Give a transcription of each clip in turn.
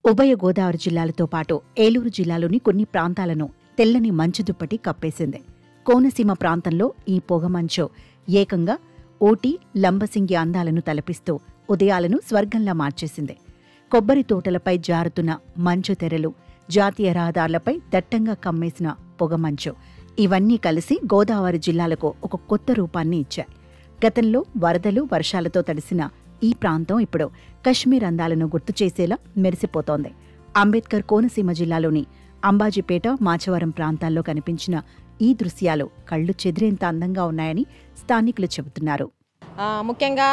ఉభయ గోదావరి జిల్లాలతో పాటు ఏలూరు జిల్లాలోని కొన్ని ప్రాంతాలను తెల్లని మంచు దుప్పటి కప్పేసింది. కోనసీమ ప్రాంతంలో ఈ పొగమంచు ఏకంగా ఊటీ, లంబసింగి అందాలను తలపిస్తూ ఉదయాలను స్వర్గంలా మార్చేసింది. కొబ్బరి తోటలపై జారుతున్న మంచు తెరలు, జాతీయ రహదారులపై దట్టంగా కమ్మేసిన పొగమంచు ఇవన్నీ కలిసి గోదావరి జిల్లాలకు ఒక కొత్త రూపాన్ని ఇచ్చాయి. గతంలో వరదలు, వర్షాలతో తడిసిన ఈ ప్రాంతం ఇప్పుడు కశ్మీర్ అందాలను గుర్తుచేసేలా మెరిసిపోతోంది. అంబేద్కర్ కోనసీమ జిల్లాలోని అంబాజీపేట, మాచవరం ప్రాంతాల్లో కనిపించిన ఈ దృశ్యాలు కళ్లు చెదిరేంత అందంగా ఉన్నాయని స్థానికులు చెబుతున్నారు. ముఖ్యంగా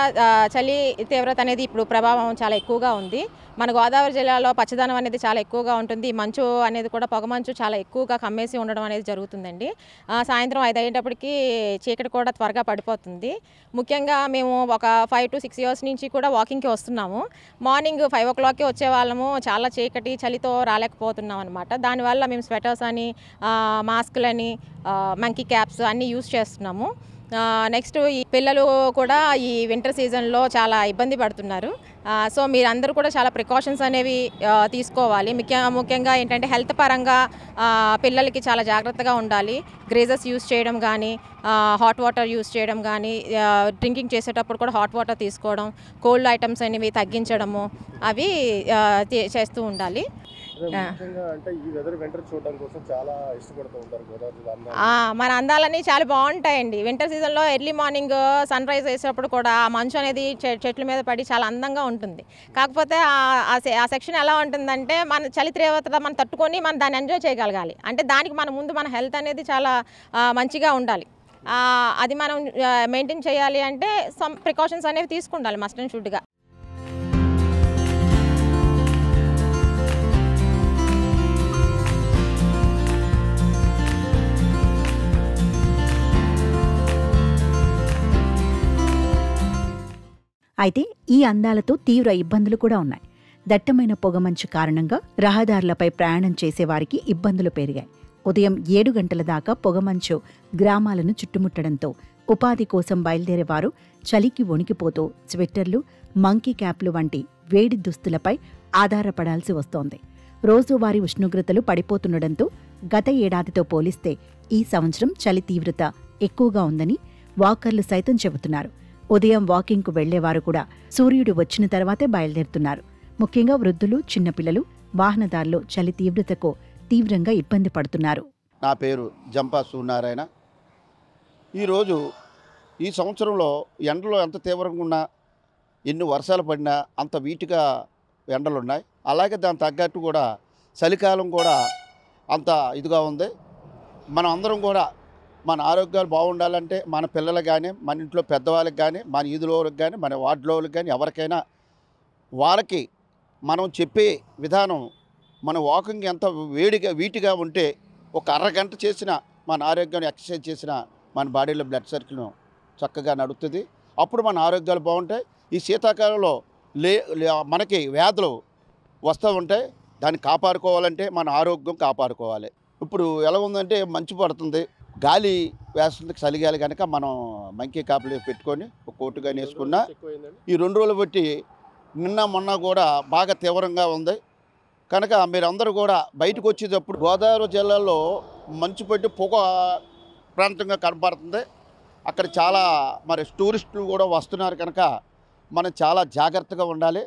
చలి తీవ్రత అనేది ఇప్పుడు ప్రభావం చాలా ఎక్కువగా ఉంది. మన గోదావరి జిల్లాలో పచ్చదనం అనేది చాలా ఎక్కువగా ఉంటుంది. మంచు అనేది కూడా పొగమంచు చాలా ఎక్కువగా కమ్మేసి ఉండడం అనేది జరుగుతుందండి. సాయంత్రం 5 అయ్యేటప్పటికి చీకటి కూడా త్వరగా పడిపోతుంది. ముఖ్యంగా మేము ఒక 5 to 6 years నుంచి కూడా వాకింగ్కి వస్తున్నాము. మార్నింగ్ 5 o'clockకి వచ్చేవాళ్ళము. చాలా చీకటి, చలితో రాలేకపోతున్నాం అనమాట. దానివల్ల మేము స్వెటర్స్ అని, మాస్కులని, మంకీ క్యాప్స్ అన్నీ యూజ్ చేస్తున్నాము. నెక్స్ట్ ఈ పిల్లలు కూడా ఈ వింటర్ సీజన్లో చాలా ఇబ్బంది పడుతున్నారు. సో మీరందరూ కూడా చాలా ప్రికాషన్స్ అనేవి తీసుకోవాలి. ముఖ్యంగా ఏంటంటే హెల్త్ పరంగా పిల్లలకి చాలా జాగ్రత్తగా ఉండాలి. గ్రేజెస్ యూస్ చేయడం కానీ, హాట్ వాటర్ యూస్ చేయడం కానీ, డ్రింకింగ్ చేసేటప్పుడు కూడా హాట్ వాటర్ తీసుకోవడం, కోల్డ్ ఐటమ్స్ అనేవి తగ్గించడము అవి చేస్తూ ఉండాలి. మన అందాలన్నీ చాలా బాగుంటాయండి. వింటర్ సీజన్లో ఎర్లీ మార్నింగ్ సన్ రైజ్ వేసేటప్పుడు కూడా ఆ మంచు అనేది చెట్ల మీద పడి చాలా అందంగా ఉంటుంది. కాకపోతే ఆ సెక్షన్ ఎలా ఉంటుందంటే మన చలి తీవ్రత మనం తట్టుకొని మనం దాన్ని ఎంజాయ్ చేయగలగాలి. అంటే దానికి మన హెల్త్ అనేది చాలా మంచిగా ఉండాలి. అది మనం మెయింటైన్ చేయాలి అంటే సమ్ ప్రికాషన్స్ అనేవి తీసుకుండాలి మస్ట్ అండ్ షుడ్గా. అయితే ఈ అందాలతో తీవ్ర ఇబ్బందులు కూడా ఉన్నాయి. దట్టమైన పొగమంచు కారణంగా రహదారులపై ప్రయాణం చేసేవారికి ఇబ్బందులు పెరిగాయి. ఉదయం 7 గంటల దాకా పొగమంచు గ్రామాలను చుట్టుముట్టడంతో ఉపాధి కోసం బయలుదేరేవారు చలికి వణికిపోతూ స్వెట్టర్లు, మంకీ క్యాప్లు వంటి వేడి దుస్తులపై ఆధారపడాల్సి వస్తోంది. రోజువారీ ఉష్ణోగ్రతలు పడిపోతుండటంతో గత ఏడాదితో పోలిస్తే ఈ సంవత్సరం చలి తీవ్రత ఎక్కువగా ఉందని వాకర్లు సైతం చెబుతున్నారు. ఉదయం వాకింగ్కు వెళ్లేవారు కూడా సూర్యుడు వచ్చిన తర్వాతే బయలుదేరుతున్నారు. ముఖ్యంగా వృద్ధులు, చిన్నపిల్లలు, వాహనదారులు చలి తీవ్రతకు తీవ్రంగా ఇబ్బంది పడుతున్నారు. నా పేరు జంపా సూర్యనారాయణ. ఈరోజు ఈ సంవత్సరంలో ఎండలు ఎంత తీవ్రంగా ఉన్నా, ఎన్ని వర్షాలు పడినా అంత వీటిగా ఎండలున్నాయి. అలాగే దాని తగ్గట్టు కూడా చలికాలం కూడా అంత ఇదిగా ఉంది. మనం అందరం కూడా మన ఆరోగ్యాలు బాగుండాలంటే మన పిల్లలకు కానీ, మన ఇంట్లో పెద్దవాళ్ళకి కానీ, మన ఈదులోకి కానీ, మన వార్డులోకి కానీ ఎవరికైనా వాళ్ళకి మనం చెప్పే విధానం, మన వాకింగ్ ఎంత వీటిగా ఉంటే ఒక అరగంట చేసిన మన ఆరోగ్యాన్ని ఎక్సర్సైజ్ చేసిన మన బాడీలో బ్లడ్ సర్కిల్ చక్కగా నడుస్తుంది. అప్పుడు మన ఆరోగ్యాలు బాగుంటాయి. ఈ శీతాకాలంలో మనకి వ్యాధులు వస్తూ ఉంటాయి. దాన్ని కాపాడుకోవాలంటే మన ఆరోగ్యం కాపాడుకోవాలి. ఇప్పుడు ఎలా ఉందంటే మంచు పడుతుంది, గాలి వేస్తుంది, చలిగాలి కనుక మనం మంకీ కాపులు పెట్టుకొని ఒక కోటు కానీ వేసుకున్నా ఈ 2 రోజులు బట్టి నిన్న మొన్న కూడా బాగా తీవ్రంగా ఉంది. కనుక మీరందరూ కూడా బయటకు వచ్చేటప్పుడు గోదావరి జిల్లాలో మంచు పట్టి పొగ ప్రాంతంగా కనపడుతుంది. అక్కడ చాలా మరి టూరిస్టులు కూడా వస్తున్నారు కనుక మనం చాలా జాగ్రత్తగా ఉండాలి.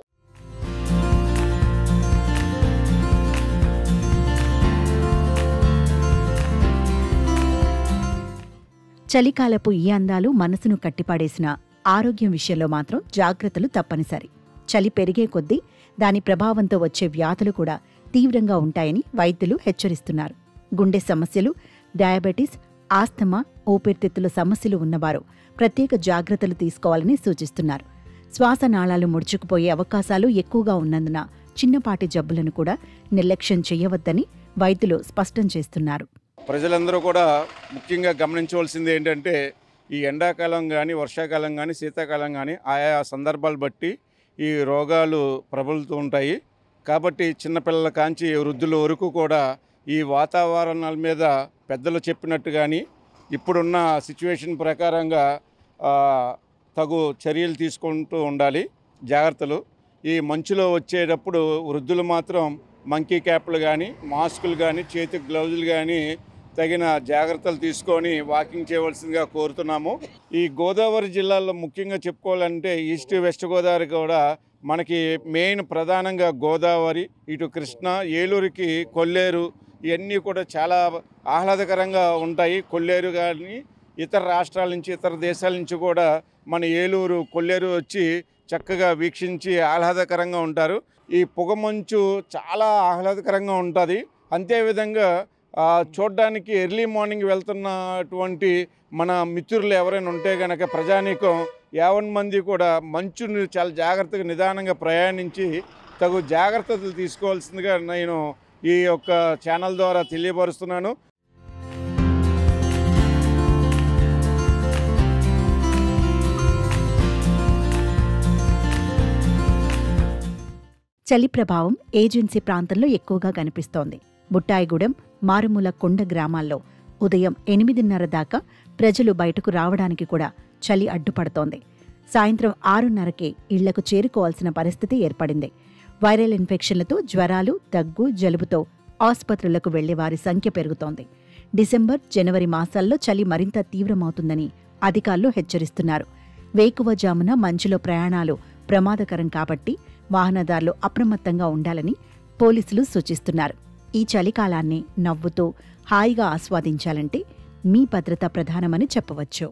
చలికాలపు ఈ అందాలు మనసును కట్టిపాడేసిన ఆరోగ్యం విషయంలో మాత్రం జాగ్రత్తలు తప్పనిసరి. చలి పెరిగే కొద్దీ దాని ప్రభావంతో వచ్చే వ్యాధులు కూడా తీవ్రంగా ఉంటాయని వైద్యులు హెచ్చరిస్తున్నారు. గుండె సమస్యలు, డయాబెటీస్, ఆస్తమా, ఊపిరితిత్తుల సమస్యలు ఉన్నవారు ప్రత్యేక జాగ్రత్తలు తీసుకోవాలని సూచిస్తున్నారు. శ్వాసనాళాలు ముడుచుకుపోయే అవకాశాలు ఎక్కువగా ఉన్నందున చిన్నపాటి జబ్బులను కూడా నిర్లక్ష్యం చేయవద్దని వైద్యులు స్పష్టం చేస్తున్నారు. ప్రజలందరూ కూడా ముఖ్యంగా గమనించవలసింది ఏంటంటే ఈ ఎండాకాలం కానీ, వర్షాకాలం కానీ, శీతాకాలం కానీ ఆయా సందర్భాలు బట్టి ఈ రోగాలు ప్రబలుతూ ఉంటాయి. కాబట్టి చిన్నపిల్లల కాంచి వృద్ధుల వరకు కూడా ఈ వాతావరణాల మీద పెద్దలు చెప్పినట్టు కానీ ఇప్పుడున్న సిచ్యువేషన్ ప్రకారంగా తగు చర్యలు తీసుకుంటూ ఉండాలి, జాగ్రత్తలు. ఈ మంచులో వచ్చేటప్పుడు వృద్ధులు మాత్రం మంకీ క్యాప్లు కానీ, మాస్కులు కానీ, చేతికి గ్లౌజులు కానీ తగిన జాగ్రత్తలు తీసుకొని వాకింగ్ చేయవలసిందిగా కోరుతున్నాము. ఈ గోదావరి జిల్లాలో ముఖ్యంగా చెప్పుకోవాలంటే ఈస్ట్ వెస్ట్ గోదావరి కూడా మనకి మెయిన్ ప్రధానంగా గోదావరి, ఇటు కృష్ణ, ఏలూరుకి కొల్లేరు ఇవన్నీ కూడా చాలా ఆహ్లాదకరంగా ఉంటాయి. కొల్లేరు కానీ ఇతర రాష్ట్రాల నుంచి, ఇతర దేశాల నుంచి కూడా మన ఏలూరు, కొల్లేరు వచ్చి చక్కగా వీక్షించి ఆహ్లాదకరంగా ఉంటారు. ఈ పొగమంచు చాలా ఆహ్లాదకరంగా ఉంటుంది. అంతేవిధంగా చూడడానికి ఎర్లీ మార్నింగ్ వెళ్తున్నటువంటి మన మిత్రులు ఎవరైనా ఉంటే కనుక ప్రజానీకం 50 మంది కూడా మంచుని చాలా జాగ్రత్తగా నిదానంగా ప్రయాణించి తగు జాగ్రత్తలు తీసుకోవాల్సిందిగా నేను ఈ యొక్క ఛానల్ ద్వారా తెలియపరుస్తున్నాను. చలి ప్రభావం ఏజెన్సీ ప్రాంతంలో ఎక్కువగా కనిపిస్తోంది. బుట్టాయిగూడెం, మారుమూల కొండ గ్రామాల్లో ఉదయం 8:30 దాకా ప్రజలు బయటకు రావడానికి కూడా చలి అడ్డుపడుతోంది. సాయంత్రం 6:30కే ఇళ్లకు చేరుకోవాల్సిన పరిస్థితి ఏర్పడింది. వైరల్ ఇన్ఫెక్షన్లతో జ్వరాలు, దగ్గు, జలుబుతో ఆసుపత్రులకు వెళ్లేవారి సంఖ్య పెరుగుతోంది. డిసెంబర్, జనవరి మాసాల్లో చలి మరింత తీవ్రమవుతుందని అధికారులు హెచ్చరిస్తున్నారు. వేకువజామున మంచులో ప్రయాణాలు ప్రమాదకరం కాబట్టి వాహనదారులు అప్రమత్తంగా ఉండాలని పోలీసులు సూచిస్తున్నారు. ఈ చలికాలాన్ని నవ్వుతూ హాయిగా ఆస్వాదించాలంటే మీ భద్రత ప్రధానమని చెప్పవచ్చు.